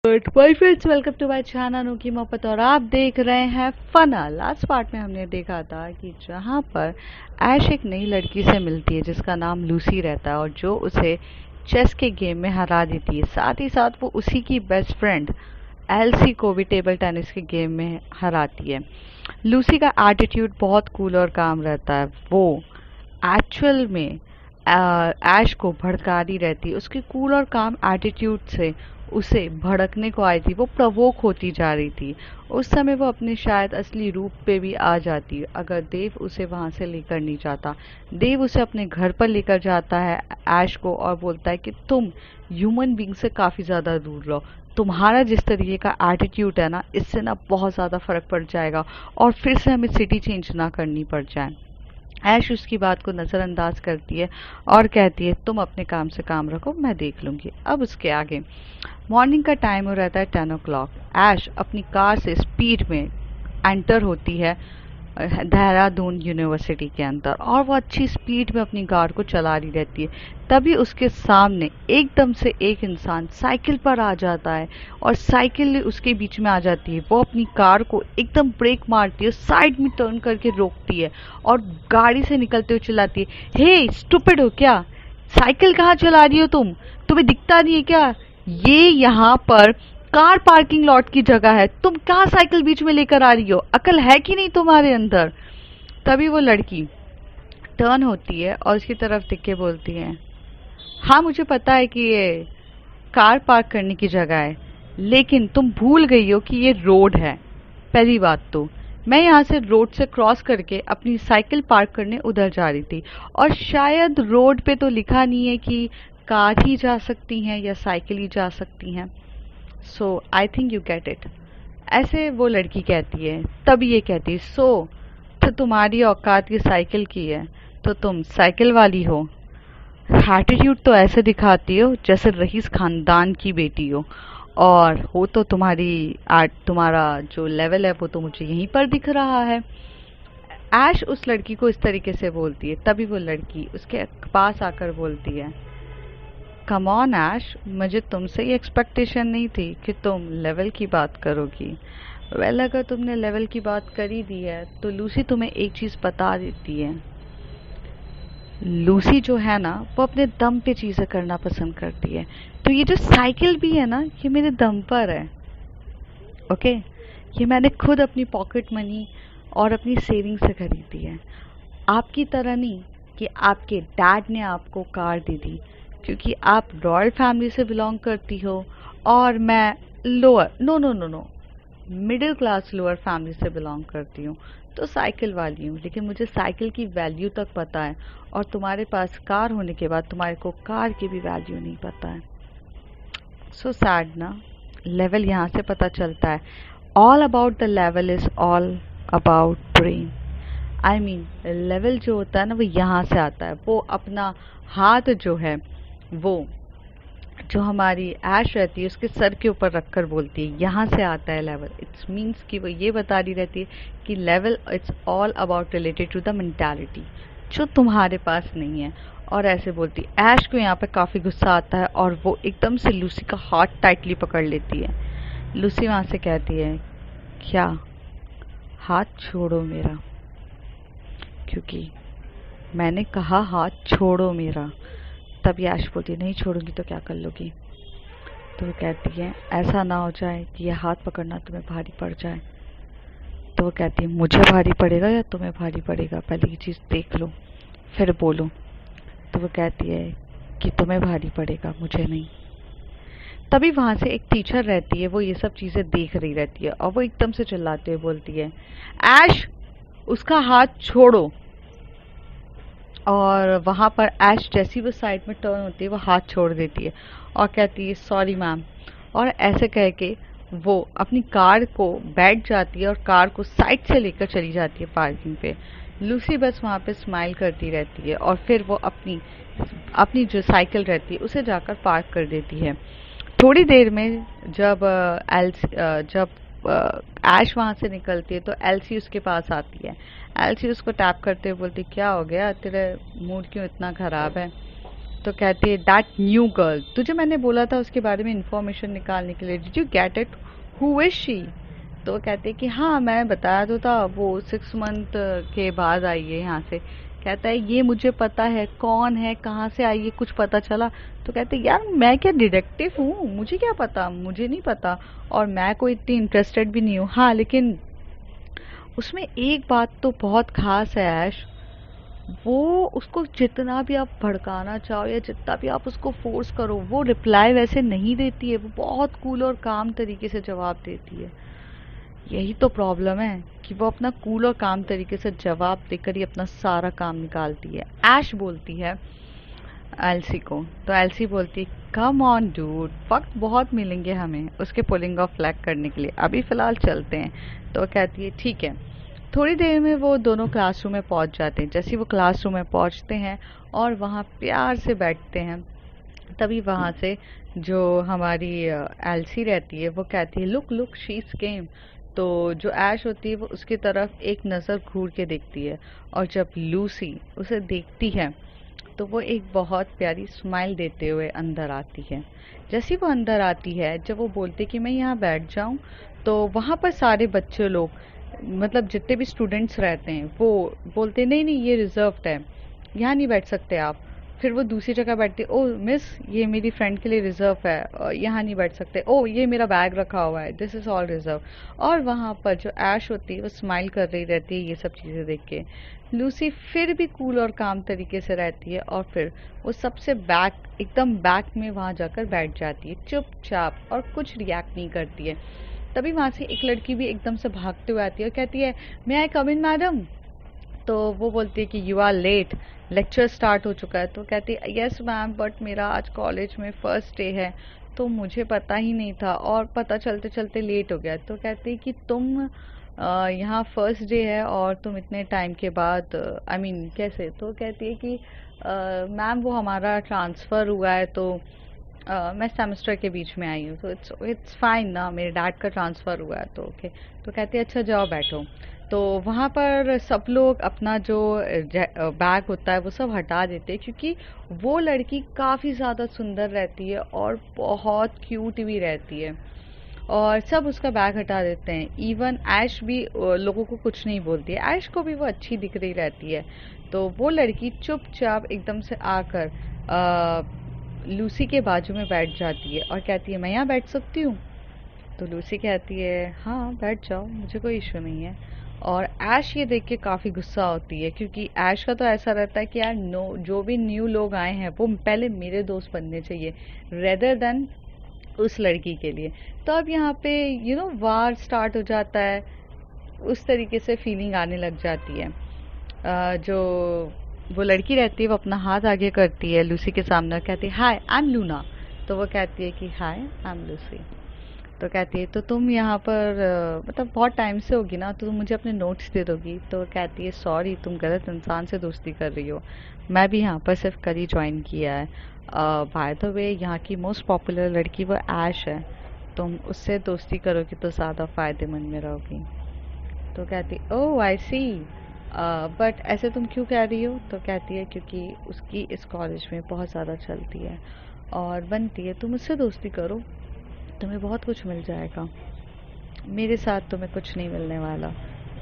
My friends, welcome to my channel की मोहब्बत। और आप देख रहे हैं फना। लास्ट पार्ट में हमने देखा था कि जहां पर ऐश एक नई लड़की से मिलती है जिसका नाम लूसी रहता है और जो उसे चेस के गेम में हरा देती है। साथ ही साथ वो उसी की बेस्ट फ्रेंड एलसी को भी टेबल टेनिस के गेम में हराती है। लूसी का एटीट्यूड बहुत कूल और काम रहता है। वो एक्चुअल में ऐश को भड़काती रहती है। उसके कूल और काम एटीट्यूड से उसे भड़कने को आई थी। वो प्रवोक होती जा रही थी। उस समय वो अपने शायद असली रूप पे भी आ जाती अगर देव उसे वहां से लेकर नहीं जाता। देव उसे अपने घर पर लेकर जाता है ऐश को और बोलता है कि तुम ह्यूमन बीइंग से काफ़ी ज़्यादा दूर रहो। तुम्हारा जिस तरीके का एटीट्यूड है ना, इससे ना बहुत ज़्यादा फर्क पड़ जाएगा और फिर से हमें सिटी चेंज ना करनी पड़ जाए। ऐश उसकी बात को नज़रअंदाज करती है और कहती है तुम अपने काम से काम रखो, मैं देख लूँगी। अब उसके आगे मॉर्निंग का टाइम हो रहता है 10 o'clock। ऐश अपनी कार से स्पीड में एंटर होती है देहरादून यूनिवर्सिटी के अंदर और वो अच्छी स्पीड में अपनी कार को चला रही रहती है। तभी उसके सामने एकदम से एक इंसान साइकिल पर आ जाता है और साइकिल उसके बीच में आ जाती है। वो अपनी कार को एकदम ब्रेक मारती है, साइड में टर्न करके रोकती है और गाड़ी से निकलते हुए चिल्लाती है, हे स्टूपिड हो क्या? साइकिल कहाँ चला रही हो तुम? तुम्हें दिखता नहीं है क्या? ये यहाँ पर कार पार्किंग लॉट की जगह है। तुम कहाँ साइकिल बीच में लेकर आ रही हो? अकल है कि नहीं तुम्हारे अंदर? तभी वो लड़की टर्न होती है और उसकी तरफ देख के बोलती है, हाँ मुझे पता है कि ये कार पार्क करने की जगह है, लेकिन तुम भूल गई हो कि ये रोड है। पहली बात तो मैं यहाँ से रोड से क्रॉस करके अपनी साइकिल पार्क करने उधर जा रही थी और शायद रोड पे तो लिखा नहीं है कि कार ही जा सकती हैं या साइकिल ही जा सकती हैं। So I think you get it. ऐसे वो लड़की कहती है। तब ये कहती है, सो तो तुम्हारी औकात ये साइकिल की है तो तुम साइकिल वाली हो। एटीट्यूड तो ऐसे दिखाती हो जैसे रईस खानदान की बेटी हो, और हो तो तुम्हारा जो लेवल है वो तो मुझे यहीं पर दिख रहा है। ऐश उस लड़की को इस तरीके से बोलती है। तभी वो लड़की उसके पास आकर बोलती है, कम ऑन ऐश, मुझे तुमसे ये एक्सपेक्टेशन नहीं थी कि तुम लेवल की बात करोगी। वेल, अगर तुमने लेवल की बात कर ही दी है तो लूसी तुम्हें एक चीज़ बता देती है। लूसी जो है ना, वो अपने दम पे चीज़ें करना पसंद करती है। तो ये जो साइकिल भी है ना, ये मेरे दम पर है। ओके, ये मैंने खुद अपनी पॉकेट मनी और अपनी सेविंग से खरीदी है। आपकी तरह नहीं कि आपके डैड ने आपको कार दे दी, क्योंकि आप रॉयल फैमिली से बिलोंग करती हो और मैं lower no no no no middle class lower family से बिलोंग करती हूँ। तो साइकिल वाली हूँ, लेकिन मुझे साइकिल की वैल्यू तक पता है और तुम्हारे पास कार होने के बाद तुम्हारे को कार की भी वैल्यू नहीं पता है। सो सैड ना। लेवल यहाँ से पता चलता है। All about the level is all about brain. I mean level जो होता है ना, वो यहाँ से आता है। वो अपना हाथ जो है, वो जो हमारी ऐश रहती है उसके सर के ऊपर रखकर बोलती है, यहाँ से आता है लेवल। इट्स मीन्स कि वो ये बता रही रहती है कि level it's all about related to the mentality जो तुम्हारे पास नहीं है। और ऐसे बोलती ऐश को यहाँ पे काफ़ी गुस्सा आता है और वो एकदम से लूसी का हाथ टाइटली पकड़ लेती है। लूसी वहाँ से कहती है, क्या? हाथ छोड़ो मेरा, क्योंकि मैंने कहा हाथ छोड़ो मेरा। तब ऐश बोलती है, नहीं छोड़ूंगी तो क्या कर लोगी? तो वो कहती है, ऐसा ना हो जाए कि ये हाथ पकड़ना तुम्हें भारी पड़ जाए। तो वो कहती है, मुझे भारी पड़ेगा या तुम्हें भारी पड़ेगा? पहले ये चीज़ देख लो फिर बोलो। तो वो कहती है कि तुम्हें भारी पड़ेगा, मुझे नहीं। तभी वहाँ से एक टीचर रहती है, वो ये सब चीज़ें देख रही रहती है और वो एकदम से चिल्लाते हुए बोलती है, ऐश उसका हाथ छोड़ो। और वहाँ पर ऐश जैसी वो साइड में टर्न होती है, वो हाथ छोड़ देती है और कहती है, सॉरी मैम। और ऐसे कह के वो अपनी कार को बैठ जाती है और कार को साइड से लेकर चली जाती है पार्किंग पे। लूसी बस वहाँ पे स्माइल करती रहती है और फिर वो अपनी अपनी जो साइकिल रहती है उसे जाकर पार्क कर देती है। थोड़ी देर में जब ऐश वहाँ से निकलती है तो एलसी उसके पास आती है। एलसी उसको टैप करते हुए बोलती, क्या हो गया? तेरा मूड क्यों इतना ख़राब है? तो कहती है दैट न्यू गर्ल, तुझे मैंने बोला था उसके बारे में इंफॉर्मेशन निकालने के लिए, did you get it, who is she? तो वो कहते हैं कि हाँ मैं बताया तो था, वो 6 मंथ के बाद आई है यहाँ से। कहता है ये मुझे पता है, कौन है, कहाँ से आई है, कुछ पता चला? तो कहते हैं यार मैं क्या डिटेक्टिव हूँ, मुझे क्या पता, मुझे नहीं पता, और मैं कोई इतनी इंटरेस्टेड भी नहीं हूँ। हाँ लेकिन उसमें एक बात तो बहुत खास है ऐश, वो उसको जितना भी आप भड़काना चाहो या जितना भी आप उसको फोर्स करो, वो रिप्लाई वैसे नहीं देती है, वो बहुत कूल और काम तरीके से जवाब देती है। यही तो प्रॉब्लम है कि वो अपना कूल और काम तरीके से जवाब देकर ही अपना सारा काम निकालती है। ऐश बोलती है एल्सी को, तो एल्सी बोलती कम ऑन डूड, वक्त बहुत मिलेंगे हमें उसके पुलिंग ऑफ फ्लैग करने के लिए, अभी फ़िलहाल चलते हैं। तो कहती है ठीक है। थोड़ी देर में वो दोनों क्लासरूम में पहुंच जाते हैं। जैसे ही वो क्लासरूम में पहुंचते हैं और वहाँ प्यार से बैठते हैं, तभी वहाँ से जो हमारी एल्सी रहती है वो कहती है look look she is came. तो जो ऐश होती है वो उसकी तरफ एक नज़र घूर के देखती है, और जब लूसी उसे देखती है तो वो एक बहुत प्यारी स्माइल देते हुए अंदर आती है। जैसे ही वो अंदर आती है, जब वो बोलती है कि मैं यहाँ बैठ जाऊँ, तो वहाँ पर सारे बच्चे लोग, मतलब जितने भी स्टूडेंट्स रहते हैं, वो बोलते नहीं नहीं ये रिजर्व्ड है, यहाँ नहीं बैठ सकते आप। फिर वो दूसरी जगह बैठती है, ओह मिस ये मेरी फ्रेंड के लिए रिजर्व है, यहाँ नहीं बैठ सकते, ओह ये मेरा बैग रखा हुआ है, दिस इज़ ऑल रिजर्व। और वहाँ पर जो ऐश होती है वो स्माइल कर रही रहती है ये सब चीज़ें देख के। लूसी फिर भी कूल और काम तरीके से रहती है, और फिर वो सबसे बैक, एकदम बैक में वहाँ जाकर बैठ जाती है चुपचाप, और कुछ रिएक्ट नहीं करती है। तभी वहाँ से एक लड़की भी एकदम से भागते हुए आती है और कहती है मे आई कम इन मैडम? तो वो बोलती है कि you are late, lecture start हो चुका है। तो कहती है यस मैम, बट मेरा आज कॉलेज में फर्स्ट डे है, तो मुझे पता ही नहीं था और पता चलते चलते लेट हो गया। तो कहती है कि तुम यहाँ फर्स्ट डे है और तुम इतने टाइम के बाद, आई मीन कैसे? तो कहती है कि मैम वो हमारा ट्रांसफ़र हुआ है, तो मैं सेमेस्टर के बीच में आई हूँ, तो इट्स फाइन ना, मेरे डैड का ट्रांसफ़र हुआ है तो ओके। तो कहते हैं अच्छा जाओ बैठो। तो वहाँ पर सब लोग अपना जो बैग होता है वो सब हटा देते हैं, क्योंकि वो लड़की काफ़ी ज़्यादा सुंदर रहती है और बहुत क्यूट भी रहती है, और सब उसका बैग हटा देते हैं। इवन ऐश भी लोगों को कुछ नहीं बोलती है, ऐश को भी वो अच्छी दिख रही रहती है। तो वो लड़की चुपचाप एकदम से आकर लूसी के बाजू में बैठ जाती है और कहती है मैं यहाँ बैठ सकती हूँ? तो लूसी कहती है हाँ बैठ जाओ, मुझे कोई इशू नहीं है। और ऐश ये देख के काफ़ी गुस्सा होती है, क्योंकि ऐश का तो ऐसा रहता है कि यार नो, जो भी न्यू लोग आए हैं वो पहले मेरे दोस्त बनने चाहिए रेदर देन उस लड़की के लिए। तो अब यहाँ पे वार स्टार्ट हो जाता है, उस तरीके से फीलिंग आने लग जाती है। जो वो लड़की रहती है वो अपना हाथ आगे करती है लूसी के सामने और कहती है हाय आई एम लूना। तो वो कहती है कि हाय आई एम लूसी। तो कहती है तो तुम यहाँ पर मतलब बहुत टाइम से होगी ना, तो तुम मुझे अपने नोट्स दे दोगी? तो कहती है सॉरी, तुम गलत इंसान से दोस्ती कर रही हो, मैं भी यहाँ पर सिर्फ कल ही ज्वाइन किया है। बाय द वे यहाँ की मोस्ट पॉपुलर लड़की वो ऐश है, तुम उससे दोस्ती करोगी तो ज़्यादा फ़ायदेमंद में रहोगी। तो कहती ओह आई सी, बट ऐसे तुम क्यों कह रही हो? तो कहती है क्योंकि उसकी इस कॉलेज में बहुत ज़्यादा चलती है और बनती है, तुम उससे दोस्ती करो, तुम्हें बहुत कुछ मिल जाएगा, मेरे साथ तुम्हें कुछ नहीं मिलने वाला।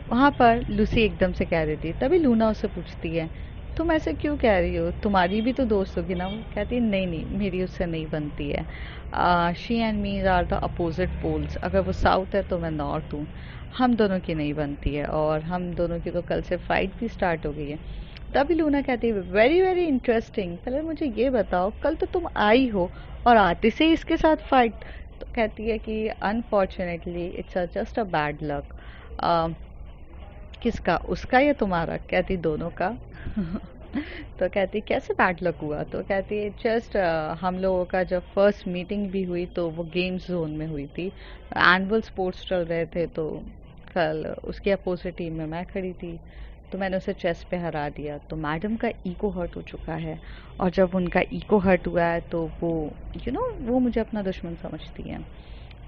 वहाँ पर लूसी एकदम से कह देती है। तभी लूना उससे पूछती है तुम ऐसे क्यों कह रही हो, तुम्हारी भी तो दोस्त होगी ना? वो कहती है नहीं नहीं मेरी उससे नहीं बनती है, she and me are the opposite poles, अगर वो साउथ है तो मैं नॉर्थ हूँ, हम दोनों की नहीं बनती है, और हम दोनों की तो कल से फाइट भी स्टार्ट हो गई है। तभी लूना कहती है वेरी वेरी इंटरेस्टिंग, पहले मुझे ये बताओ कल तो तुम आई हो और आते से ही इसके साथ फाइट? तो कहती है कि unfortunately it's just a bad luck. किसका, उसका या तुम्हारा? कहती दोनों का। तो कहती कैसे बैड लक हुआ? तो कहती है जस्ट हम लोगों का जब फर्स्ट मीटिंग भी हुई तो वो गेम्स जोन में हुई थी, एनुअल स्पोर्ट्स चल रहे थे, तो कल उसके अपोजिट टीम में मैं खड़ी थी, तो मैंने उसे चेस पे हरा दिया, तो मैडम का ईगो हर्ट हो चुका है, और जब उनका ईगो हर्ट हुआ है तो वो वो मुझे अपना दुश्मन समझती है।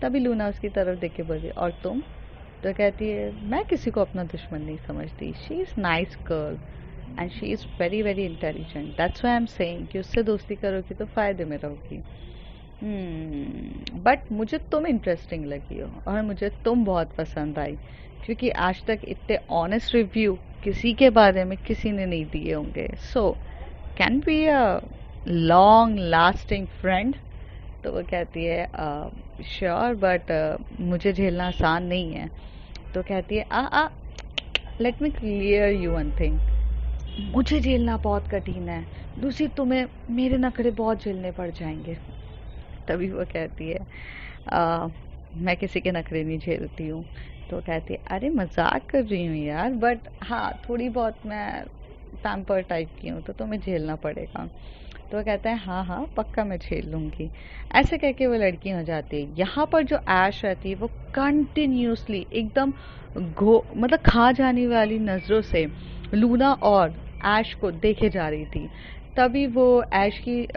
तभी लूना उसकी तरफ देख के बोली और तुम? तो कहती है मैं किसी को अपना दुश्मन नहीं समझती, she is nice girl, and she is very very intelligent, that's why I am saying कि उससे दोस्ती करोगी तो फ़ायदे में रहोगी। बट मुझे तुम इंटरेस्टिंग लगी हो और मुझे तुम बहुत पसंद आई, क्योंकि आज तक इतने ऑनेस्ट रिव्यू किसी के बारे में किसी ने नहीं दिए होंगे। सो can be a long lasting friend. तो वो कहती है श्योर, बट मुझे झेलना आसान नहीं है। तो कहती है let me clear you one thing, मुझे झेलना बहुत कठिन है लूसी, तुम्हें मेरे नखरे बहुत झेलने पड़ जाएंगे। तभी वो कहती है मैं किसी के नखरे नहीं झेलती हूँ। तो कहती है अरे मजाक कर रही हूँ यार, बट हाँ थोड़ी बहुत मैं पैम्पर टाइप की हूँ तो तुम्हें झेलना पड़ेगा। तो वो कहता है हाँ हाँ पक्का मैं झेल लूँगी। ऐसे कह के वो लड़की हो जाती है। यहाँ पर जो ऐश रहती है वो कंटिन्यूसली एकदम मतलब खा जाने वाली नज़रों से लूना और ऐश को देखे जा रही थी। तभी वो ऐश की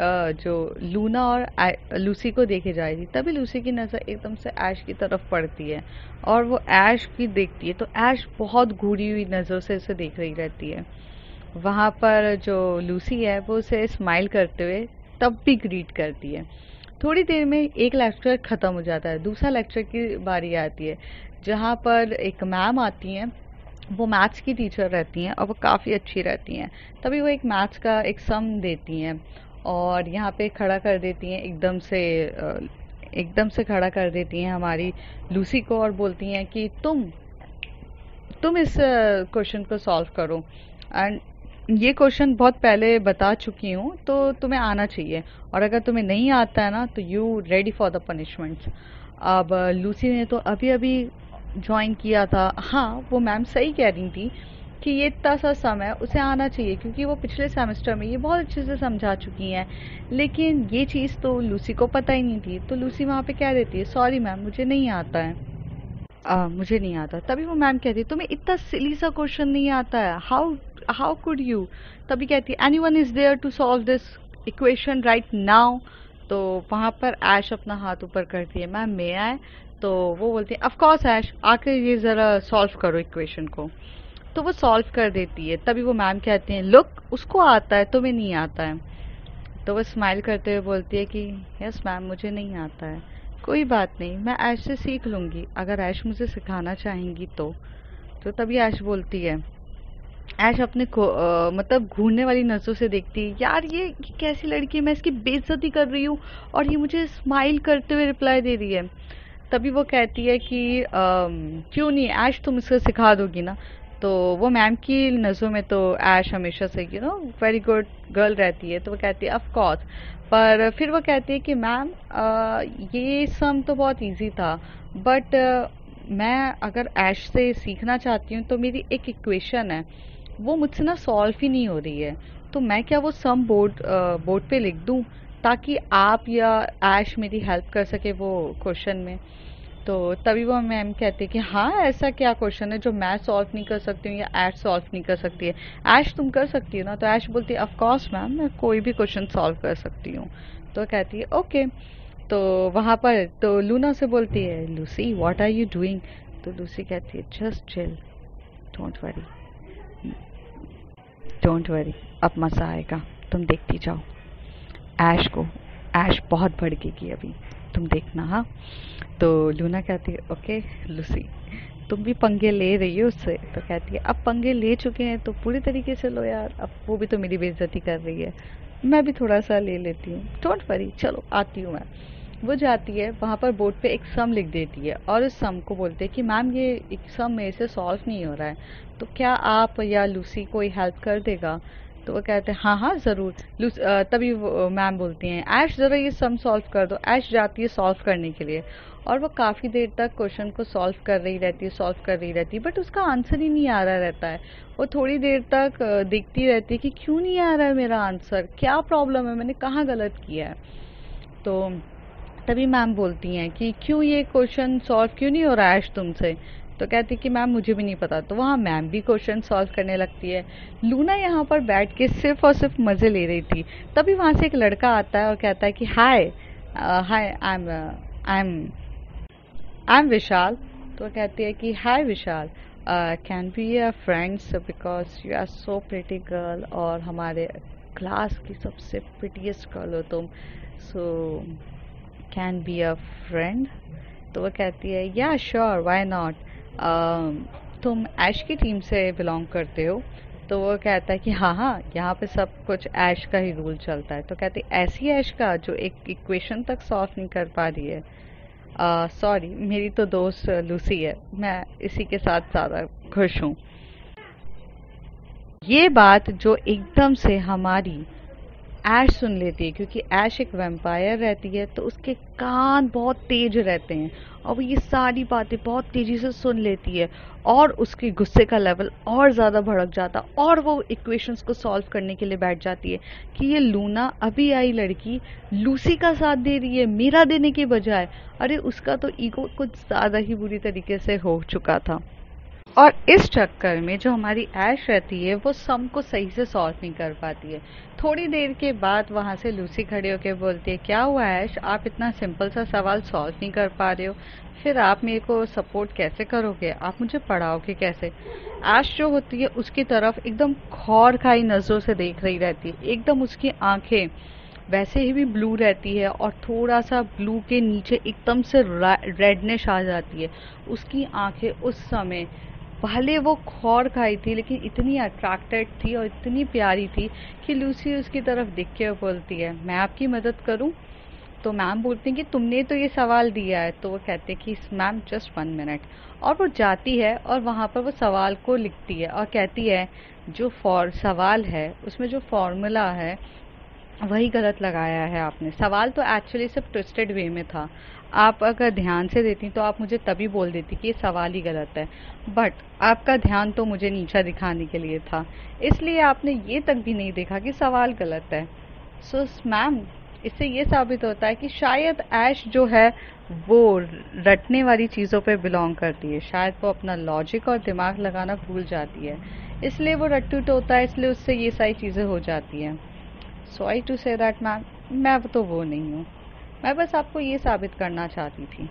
जो लूना और लूसी को देखे जा रही थी, तभी लूसी की नज़र एकदम से ऐश की तरफ पड़ती है और वो ऐश की देखती है। तो ऐश बहुत घूरी हुई नज़रों से उसे देख रही रहती है। वहाँ पर जो लूसी है वो उसे स्माइल करते हुए तब भी ग्रीट करती है। थोड़ी देर में एक लेक्चर ख़त्म हो जाता है, दूसरा लेक्चर की बारी आती है जहाँ पर एक मैम आती हैं। वो मैथ्स की टीचर रहती हैं और वो काफ़ी अच्छी रहती हैं। तभी वो एक मैथ्स का एक सम देती हैं और यहाँ पे खड़ा कर देती हैं एकदम से खड़ा कर देती हैं हमारी लूसी को और बोलती हैं कि तुम इस क्वेश्चन को सॉल्व करो। एंड ये क्वेश्चन बहुत पहले बता चुकी हूँ तो तुम्हें आना चाहिए, और अगर तुम्हें नहीं आता है ना तो you ready for the punishments. अब लूसी ने तो अभी अभी ज्वाइन किया था। हाँ वो मैम सही कह रही थी कि ये इतना सा समय उसे आना चाहिए, क्योंकि वो पिछले सेमेस्टर में ये बहुत अच्छे से समझा चुकी हैं। लेकिन ये चीज़ तो लूसी को पता ही नहीं थी, तो लूसी वहाँ पे कह देती है सॉरी मैम मुझे नहीं आता है, मुझे नहीं आता। तभी वो मैम कहती है तुम्हें इतना सिली सा क्वेश्चन नहीं आता है, हाउ कुड यू। तभी कहती है anyone is there to solve this equation right now. तो वहाँ पर ऐश अपना हाथ ऊपर करती है मैम मे आई। तो वो बोलती है ऑफ कोर्स ऐश, आकर ये ज़रा सॉल्व करो इक्वेशन को। तो वो सॉल्व कर देती है। तभी वो मैम कहती हैं लुक उसको आता है तुम्हें नहीं आता है। तो वो स्माइल करते हुए बोलती है कि यस मैम मुझे नहीं आता है, कोई बात नहीं मैं ऐश से सीख लूँगी अगर ऐश मुझे सिखाना चाहेंगी तो। तभी ऐश बोलती है, ऐश अपने को मतलब घूरने वाली नज़रों से देखती है यार ये कैसी लड़की है, मैं इसकी बेइज्जती कर रही हूँ और ये मुझे स्माइल करते हुए रिप्लाई दे रही है। तभी वो कहती है कि क्यों नहीं ऐश तुम इसको सिखा दोगी ना। तो वो मैम की नज़रों में तो ऐश हमेशा से वेरी गुड गर्ल रहती है। तो वो कहती है ऑफ कोर्स, पर फिर वो कहती है कि मैम ये सम तो बहुत इजी था, बट मैं अगर ऐश से सीखना चाहती हूँ तो मेरी एक इक्वेशन है वो मुझसे ना सॉल्व ही नहीं हो रही है, तो मैं क्या वो सम बोर्ड पे लिख दूँ ताकि आप या ऐश मेरी हेल्प कर सके वो क्वेश्चन में। तो तभी वो मैम कहती है कि हाँ ऐसा क्या क्वेश्चन है जो मैं सॉल्व नहीं कर सकती हूँ या ऐश सॉल्व नहीं कर सकती है, ऐश तुम कर सकती हो ना। तो ऐश बोलती है ऑफ कोर्स मैम मैं कोई भी क्वेश्चन सॉल्व कर सकती हूँ। तो कहती है ओके। तो वहाँ पर तो लूना से बोलती है Lucy what are you doing. तो लूसी कहती है just chill, don't worry don't worry, अब मज़ा आएगा, तुम देखती जाओ। ऐश बहुत भड़केगी अभी, तुम देखना। हाँ तो लूना कहती है ओके लूसी तुम भी पंगे ले रही हो उससे। तो कहती है अब पंगे ले चुके हैं तो पूरी तरीके से लो यार, अब वो भी तो मेरी बेइज्जती कर रही है, मैं भी थोड़ा सा ले लेती हूँ, डोंट वरी चलो आती हूँ मैं। वो जाती है वहाँ पर बोर्ड पे एक सम लिख देती है और उस सम को बोलते हैं कि मैम ये एक सम मेरे से सॉल्व नहीं हो रहा है, तो क्या आप या लूसी कोई हेल्प कर देगा। तो वो कहते हैं हाँ हाँ ज़रूर। तभी मैम बोलती हैं ऐश ज़रा ये सम सॉल्व कर दो। ऐश जाती है सॉल्व करने के लिए और वो काफ़ी देर तक क्वेश्चन को सॉल्व कर रही रहती है, बट उसका आंसर ही नहीं आ रहा रहता है। वो थोड़ी देर तक देखती रहती है कि क्यों नहीं आ रहा है मेरा आंसर, क्या प्रॉब्लम है, मैंने कहाँ गलत किया है। तो तभी मैम बोलती हैं कि क्यों ये क्वेश्चन सॉल्व क्यों नहीं हो रहा है ऐश तुमसे। तो कहती कि मैम मुझे भी नहीं पता। तो वहाँ मैम भी क्वेश्चन सॉल्व करने लगती है। लूना यहाँ पर बैठ के सिर्फ और सिर्फ मज़े ले रही थी। तभी वहाँ से एक लड़का आता है और कहता है कि हाय आई एम विशाल। तो कहती है कि hi Vishal, can be a friends because you are so pretty girl, और हमारे क्लास की सबसे प्रिटीएस्ट गर्ल हो तुम, so can be a friend. तो वो कहती है या श्योर व्हाई नॉट, तुम ऐश की टीम से बिलोंग करते हो। तो वो कहता है कि हाँ हाँ, यहाँ पे सब कुछ ऐश का ही रूल चलता है। तो कहती है ऐसी ऐश का जो एक इक्वेशन तक सॉल्व नहीं कर पा रही है। सॉरी, मेरी तो दोस्त लूसी है, मैं इसी के साथ ज़्यादा खुश हूँ। ये बात जो एकदम से हमारी ऐश सुन लेती है, क्योंकि ऐश एक वैम्पायर रहती है तो उसके कान बहुत तेज रहते हैं और वो ये सारी बातें बहुत तेजी से सुन लेती है, और उसके गुस्से का लेवल और ज़्यादा भड़क जाता, और वो इक्वेशंस को सॉल्व करने के लिए बैठ जाती है कि ये लूना अभी आई लड़की लूसी का साथ दे रही है मेरा देने के बजाय। अरे उसका तो ईगो कुछ ज़्यादा ही बुरी तरीके से हो चुका था, और इस चक्कर में जो हमारी ऐश रहती है वो सम को सही से सॉल्व नहीं कर पाती है। थोड़ी देर के बाद वहाँ से लूसी खड़े होकर बोलती है क्या हुआ ऐश, आप इतना सिंपल सा सवाल सॉल्व नहीं कर पा रहे हो, फिर आप मेरे को सपोर्ट कैसे करोगे, आप मुझे पढ़ाओगे कैसे। ऐश जो होती है उसकी तरफ एकदम खौर खाई नज़रों से देख रही रहती है, एकदम उसकी आंखें वैसे ही भी ब्लू रहती है और थोड़ा सा ब्लू के नीचे एकदम से रेडनेस आ जाती है। उसकी आंखें उस समय भले वो खौर खाई थी लेकिन इतनी अट्रैक्टेड थी और इतनी प्यारी थी कि लूसी उसकी तरफ देख के बोलती है मैं आपकी मदद करूं। तो मैम बोलती हैं कि तुमने तो ये सवाल दिया है। तो वो कहते हैं कि मैम जस्ट 1 मिनट, और वो जाती है और वहाँ पर वो सवाल को लिखती है और कहती है जो सवाल है उसमें जो फॉर्मूला है वही गलत लगाया है आपने। सवाल तो एक्चुअली सिर्फ ट्विस्टेड वे में था, आप अगर ध्यान से देती तो आप मुझे तभी बोल देती कि ये सवाल ही गलत है, बट आपका ध्यान तो मुझे नीचा दिखाने के लिए था, इसलिए आपने ये तक भी नहीं देखा कि सवाल गलत है। सो मैम, इससे ये साबित होता है कि शायद ऐश जो है वो रटने वाली चीज़ों पे बिलोंग करती है, शायद वो अपना लॉजिक और दिमाग लगाना भूल जाती है, इसलिए वो रट्टू होता है, इसलिए उससे ये सारी चीज़ें हो जाती हैं। Sorry to say that ma'am, मैं तो वो नहीं हूँ, मैं बस आपको ये साबित करना चाहती थी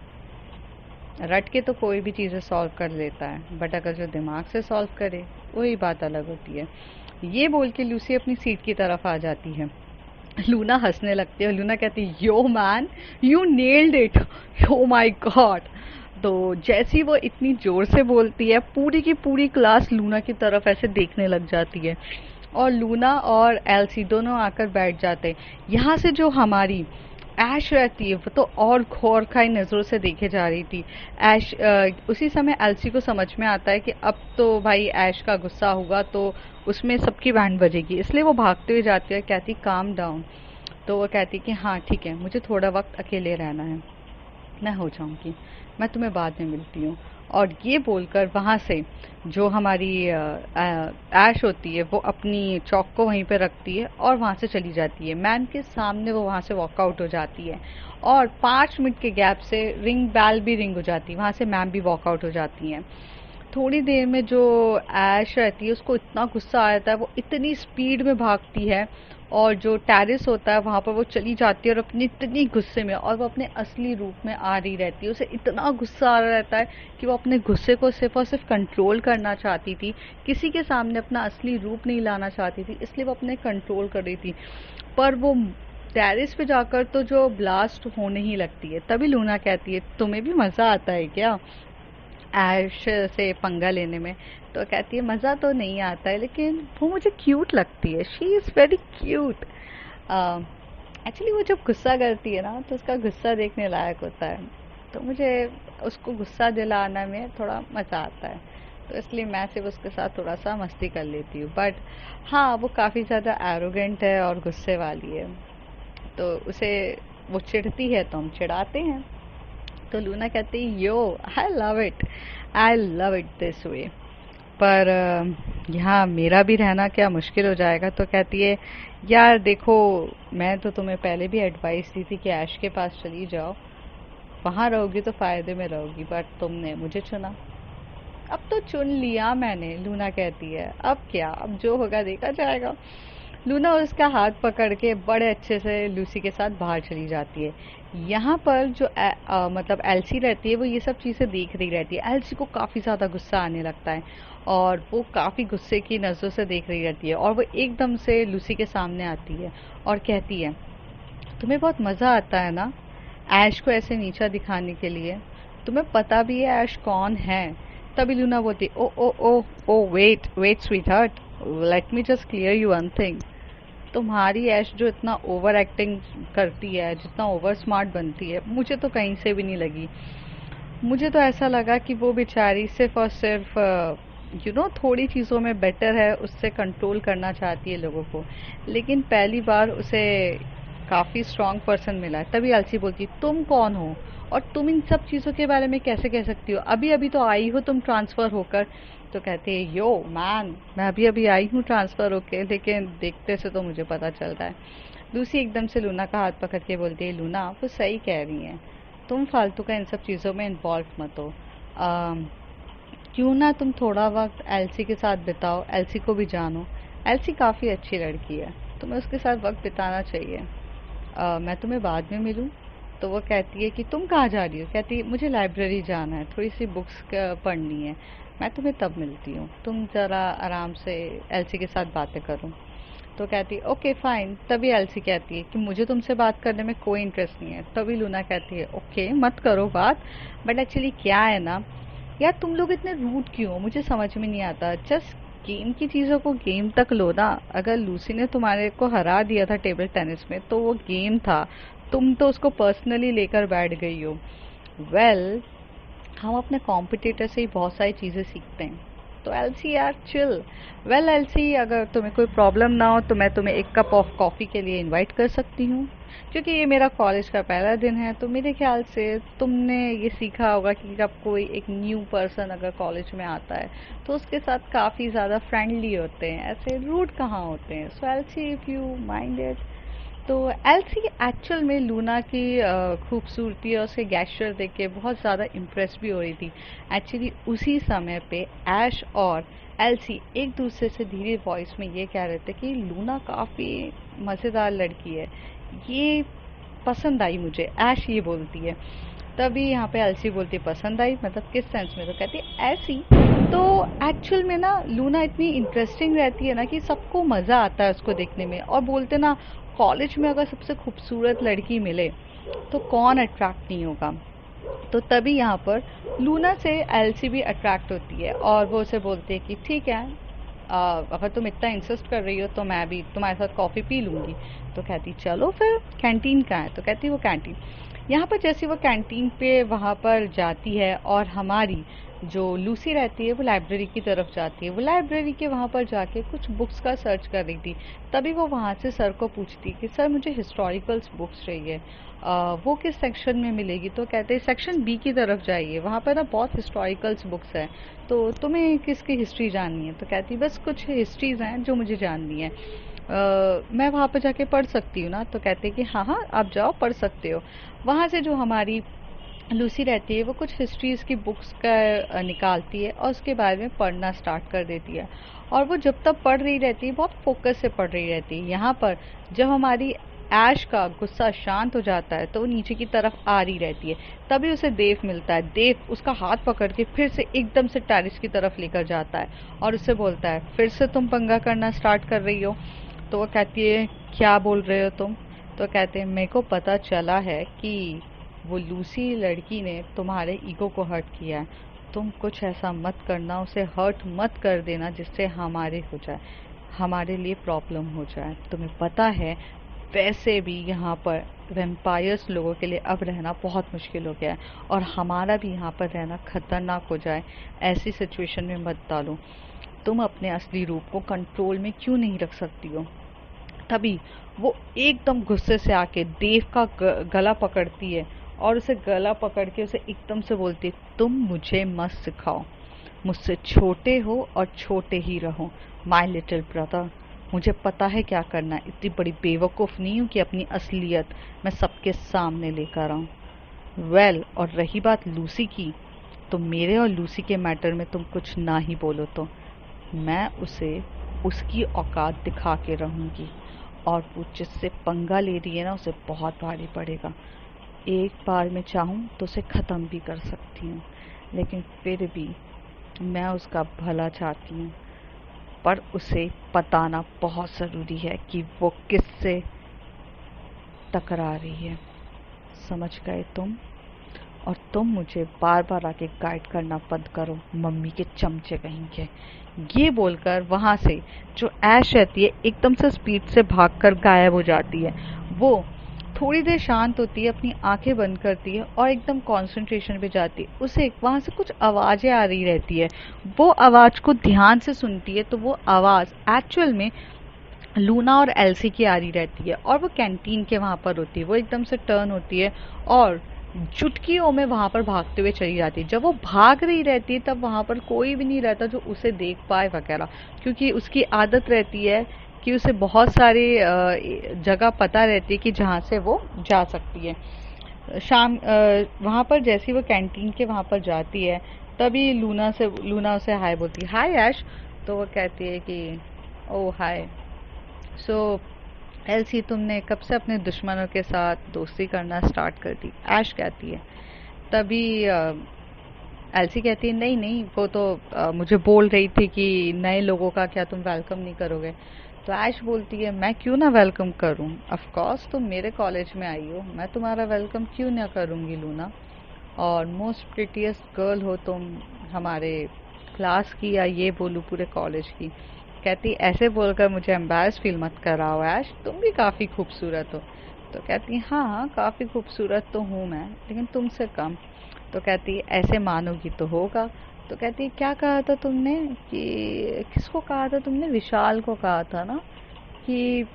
रट के तो कोई भी चीज़ें सॉल्व कर लेता है, बट अगर जो दिमाग से सॉल्व करे वही बात अलग होती है। ये बोल के लूसी अपनी सीट की तरफ आ जाती है। लूना हंसने लगती है, लूना कहती है yo man you nailed it, oh my God. तो जैसी वो इतनी जोर से बोलती है पूरी की पूरी क्लास लूना की तरफ ऐसे देखने लग जाती है, और लूना और एल्सी दोनों आकर बैठ जाते हैं। यहाँ से जो हमारी ऐश रहती है वो तो और घोर खाई नज़रों से देखे जा रही थी। ऐश उसी समय एल्सी को समझ में आता है कि अब तो भाई ऐश का गुस्सा होगा तो उसमें सबकी बैंड बजेगी, इसलिए वो भागते हुए जाती है, कहती काम डाउन। तो वो कहती कि हाँ ठीक है, मुझे थोड़ा वक्त अकेले रहना है, मैं हो जाऊंगी, मैं तुम्हें बाद में मिलती हूँ। और ये बोलकर वहाँ से जो हमारी ऐश होती है वो अपनी चौक को वहीं पे रखती है और वहाँ से चली जाती है। मैम के सामने वो वहाँ से वॉकआउट हो जाती है, और 5 मिनट के गैप से रिंग बेल भी रिंग हो जाती है, वहाँ से मैम भी वॉकआउट हो जाती हैं। थोड़ी देर में जो ऐश रहती है उसको इतना गुस्सा आ जाता है, वो इतनी स्पीड में भागती है और जो टेरेस होता है वहाँ पर वो चली जाती है, और अपनी इतनी गुस्से में, और वो अपने असली रूप में आ रही रहती है, उसे इतना गुस्सा आ रहा रहता है कि वो अपने गुस्से को सिर्फ और सिर्फ कंट्रोल करना चाहती थी, किसी के सामने अपना असली रूप नहीं लाना चाहती थी, इसलिए वो अपने कंट्रोल कर रही थी। पर वो टेरेस पे जाकर तो जो ब्लास्ट होने ही लगती है, तभी लूना कहती है तुम्हें भी मज़ा आता है क्या ऐश से पंगा लेने में। तो कहती है मज़ा तो नहीं आता है लेकिन वो मुझे क्यूट लगती है, she is very cute. Actually वो जब गुस्सा करती है ना तो उसका गुस्सा देखने लायक होता है, तो मुझे उसको गुस्सा दिलाना में थोड़ा मज़ा आता है, तो इसलिए मैं सिर्फ उसके साथ थोड़ा सा मस्ती कर लेती हूँ। बट हाँ, वो काफ़ी ज़्यादा एरोगेंट है और गुस्से वाली है, तो उसे वो चिढ़ती है तो हम चिढ़ाते हैं। तो लूना कहती है yo I love it this way, पर यहाँ मेरा भी रहना क्या मुश्किल हो जाएगा। तो कहती है यार देखो, मैं तो तुम्हें पहले भी एडवाइस दी थी कि ऐश के पास चली जाओ, वहाँ रहोगी तो फ़ायदे में रहोगी, बट तुमने मुझे चुना। अब तो चुन लिया मैंने, लूना कहती है अब क्या, अब जो होगा देखा जाएगा। लूना उसका हाथ पकड़ के बड़े अच्छे से लूसी के साथ बाहर चली जाती है। यहाँ पर जो मतलब एल्सी रहती है वो ये सब चीज़ें देख रही रहती है। एल्सी को काफ़ी ज़्यादा गुस्सा आने लगता है और वो काफ़ी गुस्से की नज़रों से देख रही रहती है और वो एकदम से लूसी के सामने आती है और कहती है, तुम्हें बहुत मज़ा आता है ना ऐश को ऐसे नीचा दिखाने के लिए? तुम्हें पता भी है ऐश कौन है? तभी लूना बोलती, oh oh oh oh wait wait sweetheart, let me just clear you one thing. तुम्हारी ऐश जो इतना ओवर एक्टिंग करती है, जितना ओवर स्मार्ट बनती है, मुझे तो कहीं से भी नहीं लगी। मुझे तो ऐसा लगा कि वो बेचारी सिर्फ और सिर्फ थोड़ी चीज़ों में बेटर है, उससे कंट्रोल करना चाहती है लोगों को, लेकिन पहली बार उसे काफ़ी स्ट्रांग पर्सन मिला है। तभी अलसी बोलती, तुम कौन हो और तुम इन सब चीज़ों के बारे में कैसे कह सकती हो? अभी अभी तो आई हो तुम ट्रांसफ़र होकर। तो कहते हैं, यो मैन, मैं अभी अभी आई हूँ ट्रांसफ़र होके, लेकिन देखते से तो मुझे पता चल रहा है। लूसी एकदम से लूना का हाथ पकड़ के बोलती है, लूना वो सही कह रही हैं, तुम फालतू का इन सब चीज़ों में इन्वॉल्व मत हो। क्यों ना तुम थोड़ा वक्त एल्सी के साथ बिताओ, एल्सी को भी जानो। एल्सी काफ़ी अच्छी लड़की है, तुम्हें उसके साथ वक्त बिताना चाहिए। मैं तुम्हें बाद में मिलूं? तो वो कहती है कि तुम कहाँ जा रही हो? कहती है, मुझे लाइब्रेरी जाना है, थोड़ी सी बुक्स पढ़नी है, मैं तुम्हें तब मिलती हूँ, तुम ज़रा आराम से एल्सी के साथ बातें करो। तो कहती है, ओके फाइन। तभी एल्सी कहती है कि मुझे तुमसे बात करने में कोई इंटरेस्ट नहीं है। तभी लूना कहती है, ओके मत करो बात, बट एक्चुअली क्या है ना यार, तुम लोग इतने रूड क्यों हो? मुझे समझ में नहीं आता। जस्ट गेम की चीज़ों को गेम तक लो ना। अगर लूसी ने तुम्हारे को हरा दिया था टेबल टेनिस में तो वो गेम था, तुम तो उसको पर्सनली लेकर बैठ गई हो। वेल, हम अपने कॉम्पिटिटर से ही बहुत सारी चीज़ें सीखते हैं। तो एलसी यार चिल। वेल एलसी, अगर तुम्हें कोई प्रॉब्लम ना हो तो मैं तुम्हें एक कप ऑफ कॉफ़ी के लिए इनवाइट कर सकती हूँ, क्योंकि ये मेरा कॉलेज का पहला दिन है। तो मेरे ख्याल से तुमने ये सीखा होगा कि जब कोई एक न्यू पर्सन अगर कॉलेज में आता है तो उसके साथ काफ़ी ज़्यादा फ्रेंडली होते हैं, ऐसे रूड कहाँ होते हैं। So Elsie if you mind it. तो एल्सी एक्चुअल में लूना की खूबसूरती और उसके गैस्चर देख के बहुत ज़्यादा इम्प्रेस भी हो रही थी। एक्चुअली उसी समय पे ऐश और एल्सी एक दूसरे से धीरे वॉइस में ये कह रहे थे कि लूना काफ़ी मज़ेदार लड़की है, ये पसंद आई मुझे। ऐश ये बोलती है। तभी यहाँ पे एल्सी बोलती है, पसंद आई मतलब किस सेंस में? तो कहती है ऐसी। तो एक्चुअल में ना लूना इतनी इंटरेस्टिंग रहती है ना कि सबको मज़ा आता है उसको देखने में। और बोलते ना, कॉलेज में अगर सबसे खूबसूरत लड़की मिले तो कौन अट्रैक्ट नहीं होगा। तो तभी यहाँ पर लूना से एल्सी भी अट्रैक्ट होती है और वो उसे बोलती है कि ठीक है, अगर तुम इतना इंसिस्ट कर रही हो तो मैं भी तुम्हारे साथ कॉफ़ी पी लूँगी। तो कहती चलो फिर, कैंटीन कहाँ है? तो कहती वो कैंटीन। यहाँ पर जैसे वो कैंटीन पे वहाँ पर जाती है और हमारी जो लूसी रहती है वो लाइब्रेरी की तरफ जाती है। वो लाइब्रेरी के वहाँ पर जाके कुछ बुक्स का सर्च कर रही थी। तभी वो वहाँ से सर को पूछती कि सर मुझे हिस्टोरिकल्स बुक्स चाहिए, वो किस सेक्शन में मिलेगी? तो कहते हैं सेक्शन बी की तरफ जाइए, वहाँ पर ना बहुत हिस्टोरिकल्स बुक्स हैं, तो तुम्हें किसकी हिस्ट्री जाननी है? तो कहती बस कुछ हिस्ट्रीज़ हैं जो मुझे जाननी है, मैं वहाँ पर जाके पढ़ सकती हूँ ना? तो कहते हैं कि हाँ हाँ आप जाओ पढ़ सकते हो। वहाँ से जो हमारी लूसी रहती है वो कुछ हिस्ट्रीज़ की बुक्स का निकालती है और उसके बारे में पढ़ना स्टार्ट कर देती है। और वो जब तक पढ़ रही रहती है बहुत फोकस से पढ़ रही रहती है। यहाँ पर जब हमारी ऐश का गुस्सा शांत हो जाता है तो वो नीचे की तरफ आ रही रहती है। तभी उसे देव मिलता है। देव उसका हाथ पकड़ के फिर से एकदम से टेरेस की तरफ लेकर जाता है और उससे बोलता है, फिर से तुम पंगा करना स्टार्ट कर रही हो? तो वो कहती है, क्या बोल रहे हो तुम? तो कहते हैं, मेरे को पता चला है कि वो लूसी लड़की ने तुम्हारे ईगो को हर्ट किया है, तुम कुछ ऐसा मत करना, उसे हर्ट मत कर देना जिससे हमारे हो जाए, हमारे लिए प्रॉब्लम हो जाए। तुम्हें पता है वैसे भी यहाँ पर वेम्पायर्स लोगों के लिए अब रहना बहुत मुश्किल हो गया है और हमारा भी यहाँ पर रहना खतरनाक हो जाए, ऐसी सिचुएशन में मत डालो। तुम अपने असली रूप को कंट्रोल में क्यों नहीं रख सकती हो? तभी वो एकदम गुस्से से आके देव का गला पकड़ती है और उसे गला पकड़ के उसे एकदम से बोलती है, तुम मुझे मत सिखाओ, मुझसे छोटे हो और छोटे ही रहो माय लिटिल ब्रदर। मुझे पता है क्या करना है, इतनी बड़ी बेवकूफ़ नहीं हूँ कि अपनी असलियत मैं सबके सामने लेकर आऊँ। वेल, और रही बात लूसी की, तो मेरे और लूसी के मैटर में तुम कुछ ना ही बोलो तो मैं उसे उसकी औकात दिखा के रहूँगी, और वो जिससे पंगा ले रही है ना उसे बहुत भारी पड़ेगा। एक बार मैं चाहूँ तो उसे ख़त्म भी कर सकती हूँ, लेकिन फिर भी मैं उसका भला चाहती हूँ। पर उसे बताना बहुत ज़रूरी है कि वो किससे टकरा रही है। समझ गए तुम? और तुम मुझे बार बार आके गाइड करना बंद करो, मम्मी के चमचे कहीं के। ये बोलकर वहाँ से जो ऐश रहती है एकदम से स्पीड से भागकर गायब हो जाती है। वो थोड़ी देर शांत होती है, अपनी आंखें बंद करती है और एकदम कंसंट्रेशन पे जाती है। उसे वहाँ से कुछ आवाज़ें आ रही रहती है। वो आवाज़ को ध्यान से सुनती है तो वो आवाज़ एक्चुअल में लूना और एल्सी की आ रही रहती है, और वो कैंटीन के वहाँ पर होती है। वो एकदम से टर्न होती है और चुटकियों में वहाँ पर भागते हुए चली जाती है। जब वो भाग रही रहती है तब वहाँ पर कोई भी नहीं रहता जो उसे देख पाए वगैरह, क्योंकि उसकी आदत रहती है कि उसे बहुत सारे जगह पता रहती है कि जहाँ से वो जा सकती है। वहाँ पर जैसे ही वो कैंटीन के वहाँ पर जाती है तभी लूना उसे हाय बोलती है, हाय ऐश। तो वो कहती है कि ओ हाय। सो एल्सी, तुमने कब से अपने दुश्मनों के साथ दोस्ती करना स्टार्ट कर दी? ऐश कहती है। तभी एल्सी कहती है, नहीं नहीं, वो तो मुझे बोल रही थी कि नए लोगों का क्या तुम वेलकम नहीं करोगे। तो ऐश बोलती है, मैं क्यों ना वेलकम करूं, ऑफ कोर्स तुम मेरे कॉलेज में आई हो, मैं तुम्हारा वेलकम क्यों ना करूंगी लूना। और मोस्ट प्रिटीएस्ट गर्ल हो तुम हमारे क्लास की, या ये बोलूँ पूरे कॉलेज की। कहती, ऐसे बोलकर मुझे एम्बैरस फील मत कराओ ऐश, तुम भी काफ़ी खूबसूरत हो। तो कहती, हाँ काफ़ी खूबसूरत तो हूँ मैं, लेकिन तुमसे कम। तो कहती, ऐसे मानोगी तो होगा। तो कहती, क्या कहा था तुमने? कि किसको कहा था तुमने? विशाल को कहा था ना कि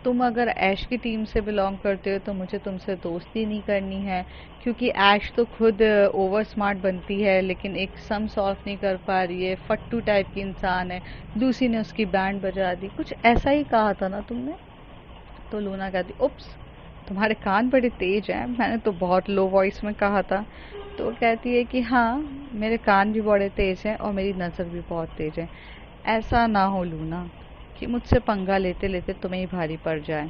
तुम अगर ऐश की टीम से बिलोंग करते हो तो मुझे तुमसे दोस्ती नहीं करनी है, क्योंकि ऐश तो खुद ओवर स्मार्ट बनती है लेकिन एक सम सॉल्व नहीं कर पा रही है, फट्टू टाइप की इंसान है, लूसी ने उसकी बैंड बजा दी। कुछ ऐसा ही कहा था ना तुमने? तो लूना कहती, उप्स, तुम्हारे कान बड़े तेज हैं, मैंने तो बहुत लो वॉइस में कहा था। तो कहती है कि हाँ, मेरे कान भी बड़े तेज हैं और मेरी नज़र भी बहुत तेज है। ऐसा ना हो लूना कि मुझसे पंगा लेते लेते तुम्हें ही भारी पड़ जाए।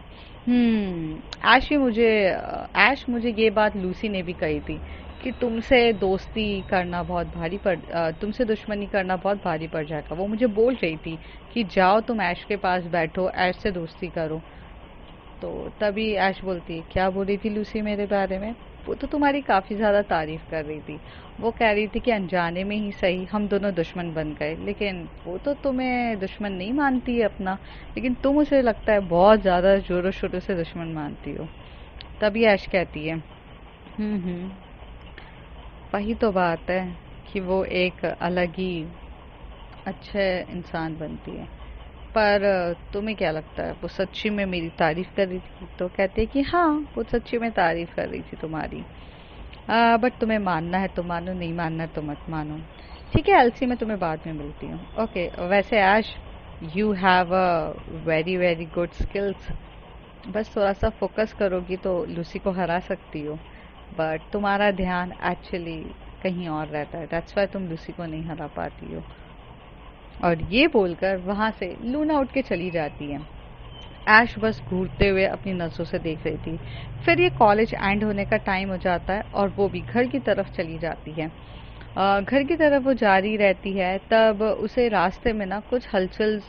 ऐश, मुझे ये बात लूसी ने भी कही थी कि तुमसे दोस्ती करना बहुत भारी पड़ तुमसे दुश्मनी करना बहुत भारी पड़ जाएगा। वो मुझे बोल रही थी कि जाओ तुम ऐश के पास बैठो, ऐश से दोस्ती करो। तो तभी ऐश बोलती, क्या बोल रही थी लूसी मेरे बारे में? वो तो तुम्हारी काफ़ी ज़्यादा तारीफ़ कर रही थी। वो कह रही थी कि अनजाने में ही सही हम दोनों दुश्मन बन गए, लेकिन वो तो तुम्हें दुश्मन नहीं मानती है अपना, लेकिन तुम उसे लगता है बहुत ज़्यादा ज़ोरों शोरों से दुश्मन मानती हो। तभी ऐश कहती है, हम्म, वही तो बात है कि वो एक अलग ही अच्छे इंसान बनती है। पर तुम्हें क्या लगता है, वो सच्ची में मेरी तारीफ कर रही थी? तो कहते हैं कि हाँ, वो सच्ची में तारीफ कर रही थी तुम्हारी। बट तुम्हें मानना है तो मानो, नहीं मानना है तो मत मानो। ठीक है एल्सी, मैं तुम्हें बाद में मिलती हूँ। ओके, वैसे Aish, you have a very very good skills. बस थोड़ा सा फोकस करोगी तो लूसी को हरा सकती हो, बट तुम्हारा ध्यान एक्चुअली कहीं और रहता है, दैट्स वाई तुम लूसी को नहीं हरा पाती हो। और ये बोलकर वहाँ से लूना उठ के चली जाती है। ऐश बस घूरते हुए अपनी नज़रों से देख रही थी। फिर ये कॉलेज एंड होने का टाइम हो जाता है और वो भी घर की तरफ चली जाती है। घर की तरफ वो जा रही रहती है, तब उसे रास्ते में ना कुछ हलचल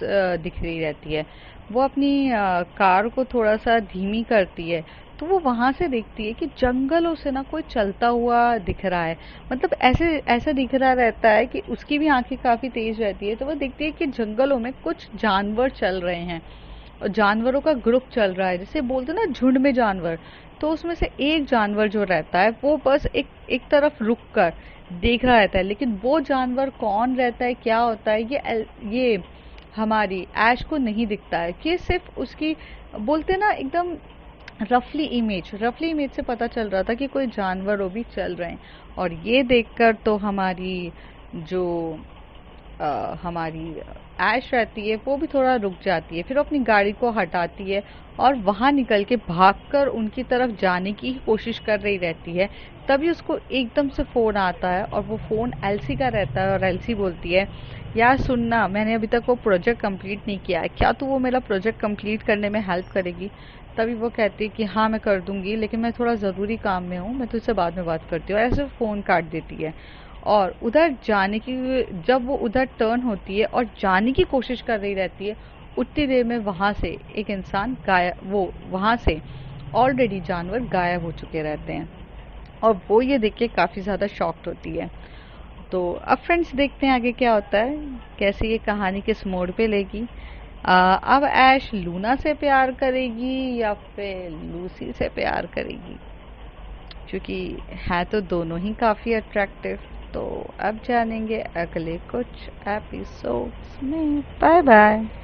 दिख रही रहती है। वो अपनी कार को थोड़ा सा धीमी करती है तो वो वहाँ से देखती है कि जंगलों से ना कोई चलता हुआ दिख रहा है। मतलब ऐसे ऐसा दिख रहा रहता है कि उसकी भी आंखें काफ़ी तेज रहती है, तो वो देखती है कि जंगलों में कुछ जानवर चल रहे हैं और जानवरों का ग्रुप चल रहा है, जैसे बोलते हैं ना झुंड में जानवर। तो उसमें से एक जानवर जो रहता है वो बस एक तरफ रुक कर देख रहा रहता है, लेकिन वो जानवर कौन रहता है, क्या होता है, ये हमारी ऐश को नहीं दिखता है। कि सिर्फ उसकी बोलते ना एकदम रफली इमेज से पता चल रहा था कि कोई जानवर वो भी चल रहे हैं। और ये देखकर तो हमारी जो हमारी ऐश रहती है वो भी थोड़ा रुक जाती है, फिर अपनी गाड़ी को हटाती है और वहाँ निकल के भागकर उनकी तरफ जाने की ही कोशिश कर रही रहती है। तभी उसको एकदम से फ़ोन आता है और वो फ़ोन एल्सी का रहता है और एल्सी बोलती है, यार सुनना, मैंने अभी तक वो प्रोजेक्ट कंप्लीट नहीं किया है, क्या तू वो मेरा प्रोजेक्ट कंप्लीट करने में हेल्प करेगी? तभी वो कहती है कि हाँ मैं कर दूंगी, लेकिन मैं थोड़ा ज़रूरी काम में हूँ, मैं तुझसे बाद में बात करती हूँ। ऐसे फ़ोन काट देती है और उधर जाने की, जब वो उधर टर्न होती है और जाने की कोशिश कर रही रहती है, उतनी देर में वहाँ से एक इंसान गायब, वो वहाँ से ऑलरेडी जानवर गायब हो चुके रहते हैं और वो ये देख के काफ़ी ज़्यादा शॉक्ड होती है। तो अब फ्रेंड्स देखते हैं आगे क्या होता है, कैसे ये कहानी किस मोड़ पे लेगी। अब ऐश लूना से प्यार करेगी या फिर लूसी से प्यार करेगी, क्योंकि है तो दोनों ही काफ़ी अट्रैक्टिव। तो अब जानेंगे अगले कुछ एपिसोड्स में। Bye bye.